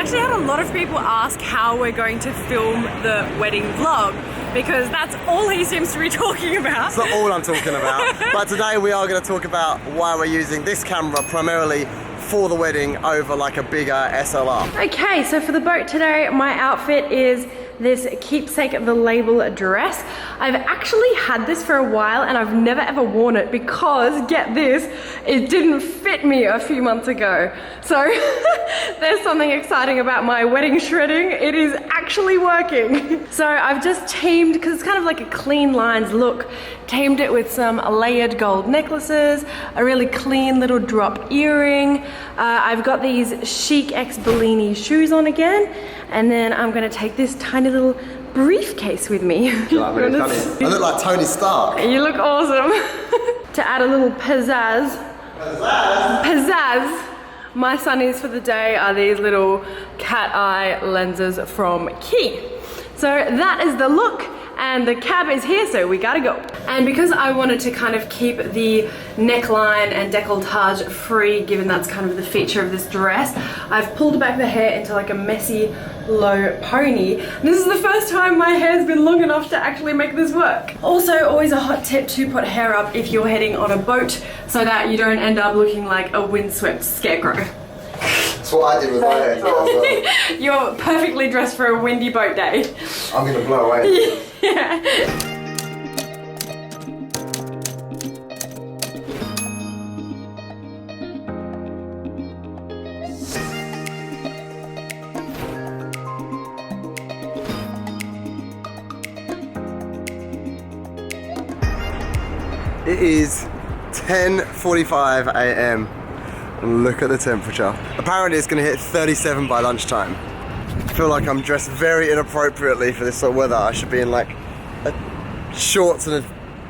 actually had a lot of people ask how we're going to film the wedding vlog, because that's all he seems to be talking about. It's not all I'm talking about, but today we are going to talk about why we're using this camera primarily for the wedding over like a bigger SLR. Okay, so for the boat today, my outfit is this keepsake of the label dress. I've actually had this for a while and I've never ever worn it because, get this, it didn't fit me a few months ago. So there's something exciting about my wedding shredding. It is actually working. So I've just tamed, because it's kind of like a clean lines look, tamed it with some layered gold necklaces, a really clean little drop earring. I've got these chic X Bellini shoes on again, and then I'm gonna take this tiny little briefcase with me. You like really funny? I look like Tony Stark. You look awesome. To add a little pizzazz. Pizzazz. My sunnies for the day are these little cat eye lenses from Kane. So that is the look. And the cab is here, so we gotta go. And because I wanted to kind of keep the neckline and décolletage free, given that's kind of the feature of this dress, I've pulled back the hair into like a messy, low pony. And this is the first time my hair's been long enough to actually make this work. Also, always a hot tip to put hair up if you're heading on a boat, so that you don't end up looking like a windswept scarecrow. That's what I did with my hair as well. You're perfectly dressed for a windy boat day. I'm gonna blow away. Yeah. It is 10:45 AM and look at the temperature. Apparently it's gonna hit 37 by lunchtime. I feel like I'm dressed very inappropriately for this sort of weather. I should be in like shorts and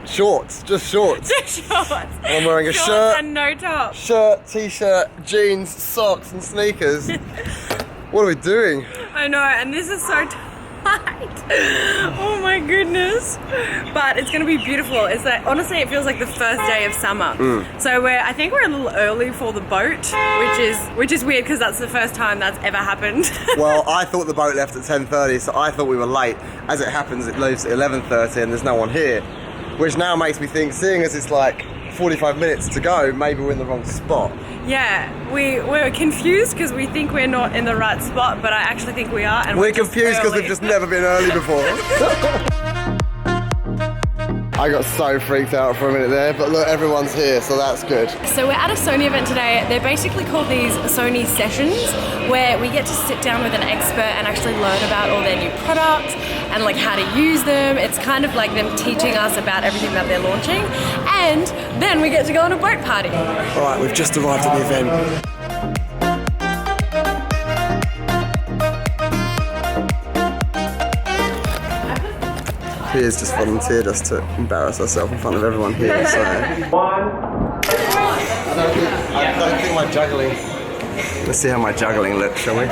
shorts, just shorts. Just shorts. And I'm wearing a Shorts shirt and no top. Shirt, t-shirt, jeans, socks and sneakers. What are we doing? I know, and this is so tight. Oh my goodness. But it's gonna be beautiful. It's like, honestly, it feels like the first day of summer. So I think we're a little early for the boat, which is weird because that's the first time that's ever happened. Well, I thought the boat left at 10:30, so I thought we were late. As it happens, it leaves at 11:30 and there's no one here, which now makes me think, seeing as it's like 45 minutes to go, maybe we're in the wrong spot. Yeah, we're confused because we think we're not in the right spot, but I actually think we are. And we're confused because we've just never been early before. I got so freaked out for a minute there, but look, everyone's here, so that's good. So we're at a SONY event today. They're basically called these SONY sessions, where we get to sit down with an expert and actually learn about all their new products and like how to use them. It's kind of like them teaching us about everything that they're launching, and then we get to go on a boat party. All right, we've just arrived at the event. Pia'S just volunteered us to embarrass ourselves in front of everyone here, so... I don't think my juggling... Let's see how my juggling looks, shall we?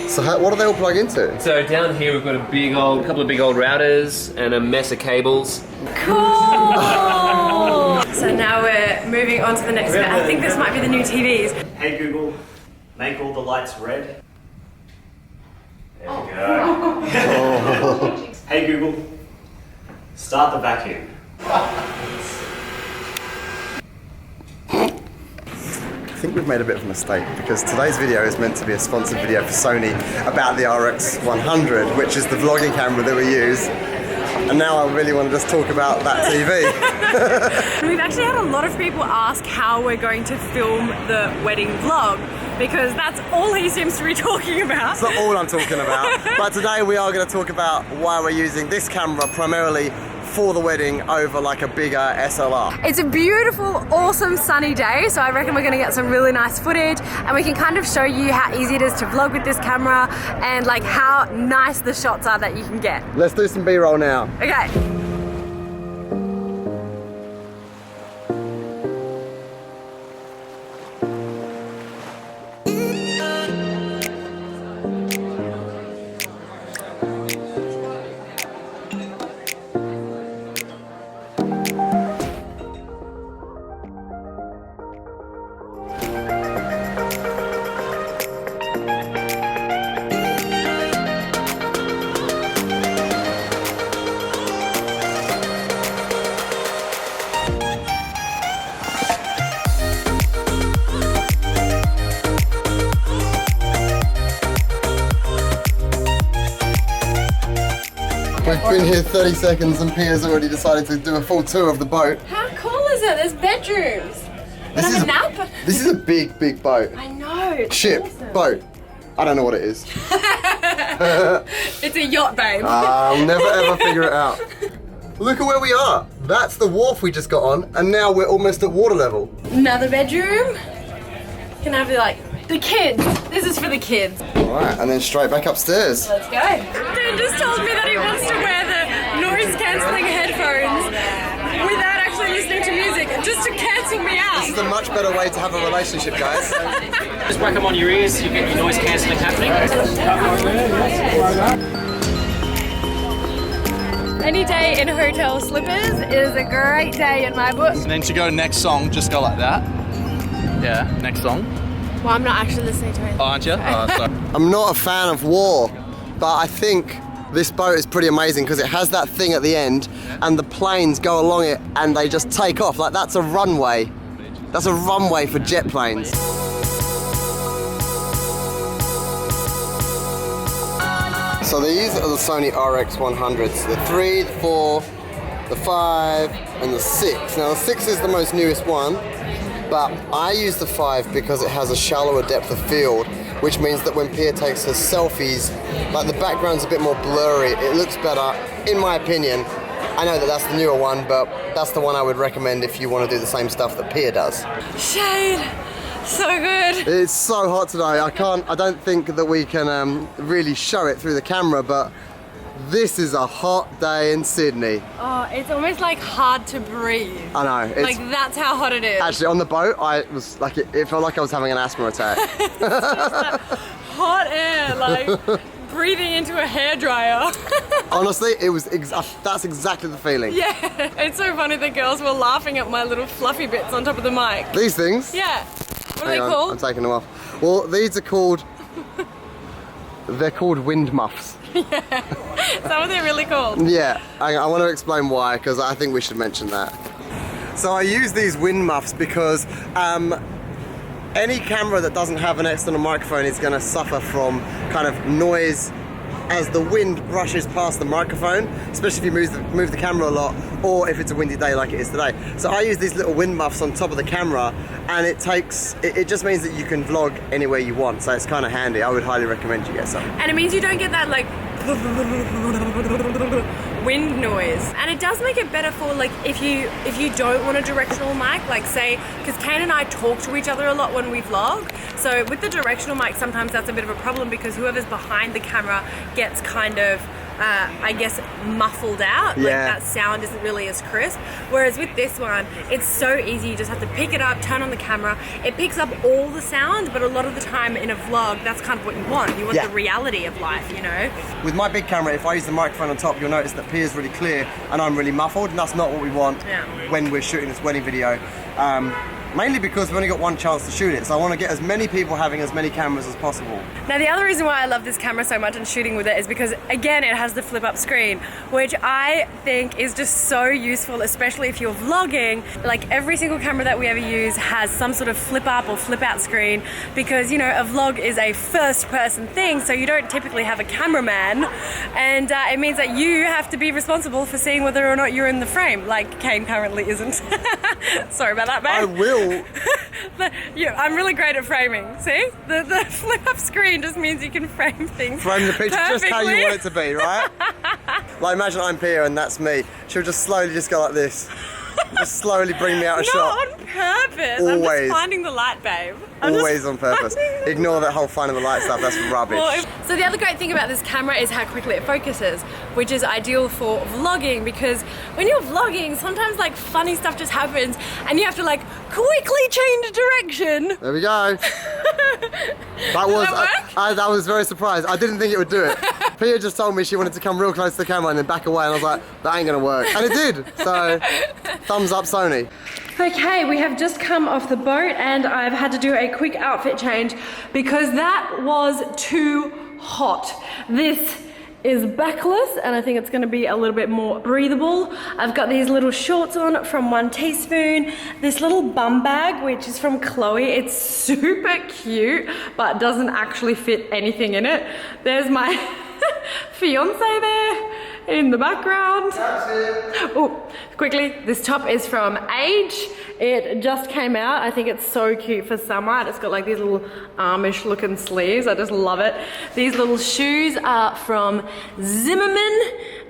So what do they all plug into? So down here we've got a couple of big old routers and a mess of cables. Cool! So now we're moving on to the next bit. I think this might be the new TVs. Hey Google, make all the lights red. There we go. Hey Google, start the vacuum. I think we've made a bit of a mistake because today's video is meant to be a sponsored video for Sony about the RX100, which is the vlogging camera that we use. And now I really want to just talk about that TV. We've actually had a lot of people ask how we're going to film the wedding vlog, because that's all he seems to be talking about. It's not all I'm talking about, but today we are going to talk about why we're using this camera primarily for the wedding over like a bigger SLR. It's a beautiful, awesome sunny day, so I reckon we're gonna get some really nice footage and we can kind of show you how easy it is to vlog with this camera and like how nice the shots are that you can get. Let's do some B-roll now. Okay. We've been here 30 seconds and Pia'S already decided to do a full tour of the boat. How cool is it? There's bedrooms. Have a nap? This is a big, big boat. I know. It's Ship, awesome. boat. I don't know what it is. It's a yacht, babe. I'll never ever figure it out. Look at where we are. That's the wharf we just got on, and now we're almost at water level. Another bedroom. Can have the kids. This is for the kids. Alright, and then straight back upstairs. Let's go. Dan just told me that he wants to wear the noise cancelling headphones without actually listening to music, just to cancel me out. This is a much better way to have a relationship, guys. Just whack them on your ears, you get your noise cancelling happening. Any day in hotel slippers is a great day in my book. And then to go next song, just go like that. Yeah, next song. Well, I'm not actually listening to it. Oh, aren't you? Oh, sorry. I'm not a fan of war, but I think this boat is pretty amazing because it has that thing at the end and the planes go along it and they just take off. Like, that's a runway. That's a runway for jet planes. So these are the Sony RX100s. The 3, the 4, the 5, and the 6. Now the 6 is the most newest one, but I use the 5 because it has a shallower depth of field, which means that when Pia takes her selfies, like the background's a bit more blurry, it looks better, in my opinion. I know that that's the newer one, but that's the one I would recommend if you want to do the same stuff that Pia does. Shade. So good. It's so hot today. I don't think that we can really show it through the camera, but this is a hot day in Sydney. Oh, it's almost like hard to breathe. I know. It's, Like, that's how hot it is. actually, on the boat, I was like, it felt like I was having an asthma attack. Hot air, like breathing into a hairdryer. Honestly, it was. That's exactly the feeling. Yeah, it's so funny the girls were laughing at my little fluffy bits on top of the mic. These things. Yeah. What are Hang they on, called? I'm taking them off. Well, these are called. They're called wind muffs. Is that what they're really called? Yeah, I want to explain why, because I think we should mention that. So I use these wind muffs because any camera that doesn't have an external microphone is going to suffer from kind of noise as the wind brushes past the microphone, especially if you move the camera a lot, or if it's a windy day like it is today. So I use these little wind muffs on top of the camera, and it just means that you can vlog anywhere you want, so it's kind of handy. I would highly recommend you get some. And it means you don't get that like wind noise, and it does make it better for like if you don't want a directional mic, like say, because Kane and I talk to each other a lot when we vlog, so with the directional mic sometimes that's a bit of a problem because whoever's behind the camera gets kind of I guess muffled out, like that sound isn't really as crisp, whereas with this one it's so easy. You just have to pick it up, turn on the camera, it picks up all the sound, but a lot of the time in a vlog that's kind of what you want the reality of life, you know. With my big camera, if I use the microphone on top, you'll notice that Pia's really clear and I'm really muffled, and that's not what we want when we're shooting this wedding video. Mainly because we've only got one chance to shoot it, so I want to get as many people having as many cameras as possible. Now the other reason why I love this camera so much and shooting with it is because, again, it has the flip up screen, which I think is just so useful, especially if you're vlogging. Like every single camera that we ever use has some sort of flip up or flip out screen, because, you know, a vlog is a first person thing, so you don't typically have a cameraman, and it means that you have to be responsible for seeing whether or not you're in the frame, like Kane currently isn't. Sorry about that, babe. I will. Yeah, I'm really great at framing. See? The flip up screen just means you can frame things. Frame the picture perfectly. just how you want it to be, right? Like imagine I'm Pia and that's me. She'll just slowly just go like this. Just slowly bring me out of shot. Not on purpose. I'm Always. just finding the light, babe. Always on purpose. Ignore that whole finding the light stuff, that's rubbish. Well, so the other great thing about this camera is how quickly it focuses, which is ideal for vlogging, because when you're vlogging, sometimes like funny stuff just happens and you have to like quickly change direction. There we go. That was very surprised. I didn't think it would do it. Pia just told me she wanted to come real close to the camera and then back away, and I was like, that ain't gonna work. And it did. So, thumbs up Sony. Okay, we have just come off the boat and I've had to do a quick outfit change because that was too hot. This is backless and I think it's going to be a little bit more breathable. I've got these little shorts on from 1 Teaspoon, this little bum bag which is from Chloe. It's super cute but doesn't actually fit anything in it. There's my fiance there. in the background. Oh, quickly, this top is from Age. It just came out. I think it's so cute for summer. It's got like these little Amish looking sleeves. I just love it. These little shoes are from Zimmerman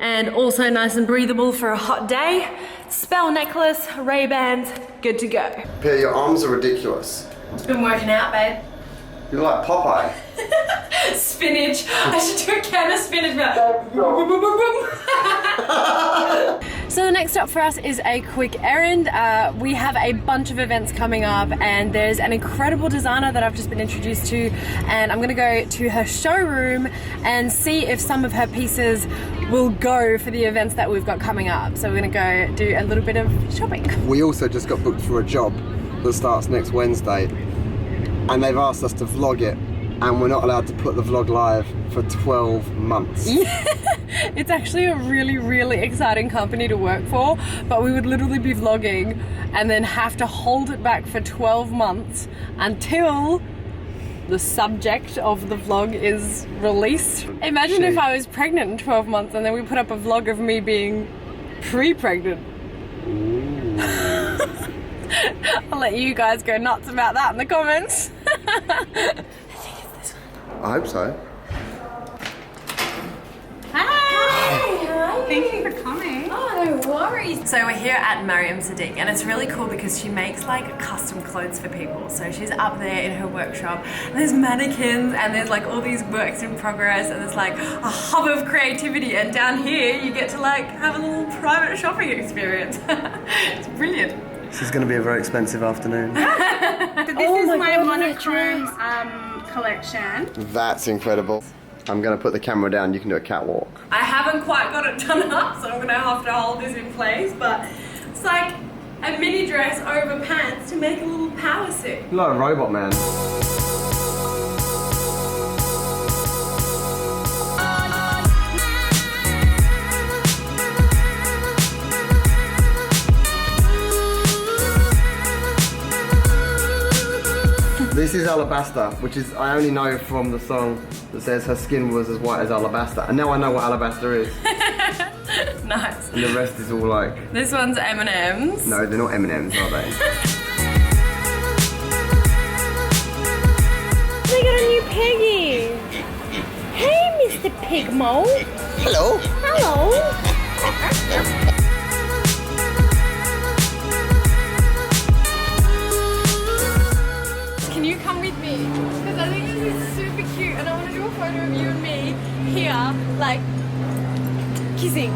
and also nice and breathable for a hot day. Spell necklace, Ray-Bans, good to go. Pia, your arms are ridiculous. It's been working out, babe. You're like Popeye. Spinach. I should do a can of spinach. So the next stop for us is a quick errand. We have a bunch of events coming up and there's an incredible designer that I've just been introduced to, and I'm gonna go to her showroom and see if some of her pieces will go for the events that we've got coming up. So we're gonna go do a little bit of shopping. We also just got booked for a job that starts next Wednesday, and they've asked us to vlog it, and we're not allowed to put the vlog live for 12 months. It's actually a really, really exciting company to work for, but we would literally be vlogging and then have to hold it back for 12 months until the subject of the vlog is released. Imagine if I was pregnant in 12 months and then we put up a vlog of me being pre-pregnant. I'll let you guys go nuts about that in the comments. I think it's this one. I hope so. Hi! Thank you for coming. Oh, no worries. So we're here at Mariam Sadiq, and it's really cool because she makes like custom clothes for people. So she's up there in her workshop, and there's mannequins, and there's like all these works in progress, and there's like a hub of creativity. And down here, you get to like have a little private shopping experience. It's brilliant. This is going to be a very expensive afternoon. So this is my monochrome collection. That's incredible. I'm going to put the camera down, you can do a catwalk. I haven't quite got it done up, so I'm gonna have to hold this in place, but it's like a mini dress over pants to make a little power suit. You're like a robot man. This is Alabaster, which is, I only know from the song that says her skin was as white as alabaster. And now I know what alabaster is. Nice. And the rest is all like... This one's M&M's. No, they're not M&M's, are they? They got a new piggy. Hey, Mr. Pigmo. Hello. Hello. Can you come with me? Because I think this is super cute and I want to do a photo of you and me here, like, kissing.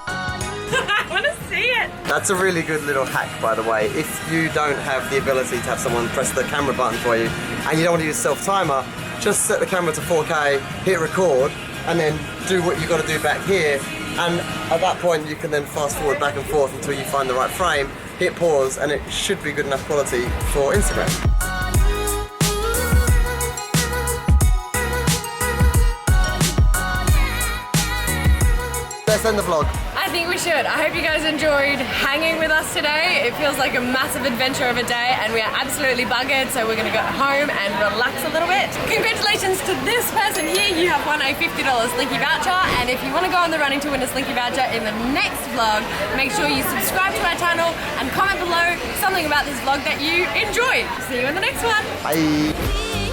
I want to see it. That's a really good little hack, by the way. If you don't have the ability to have someone press the camera button for you and you don't want to use self-timer, just set the camera to 4K, hit record, and then do what you got to do back here. And at that point, you can then fast forward back and forth until you find the right frame, hit pause, and it should be good enough quality for Instagram. Let's end the vlog. I think we should. I hope you guys enjoyed hanging with us today. It feels like a massive adventure of a day and we are absolutely buggered, so we're gonna go home and relax a little bit. Congratulations to this person here. You have won a $50 Slinky voucher, and if you want to go on the running to win a Slinky voucher in the next vlog, make sure you subscribe to our channel and comment below something about this vlog that you enjoyed. See you in the next one. Bye.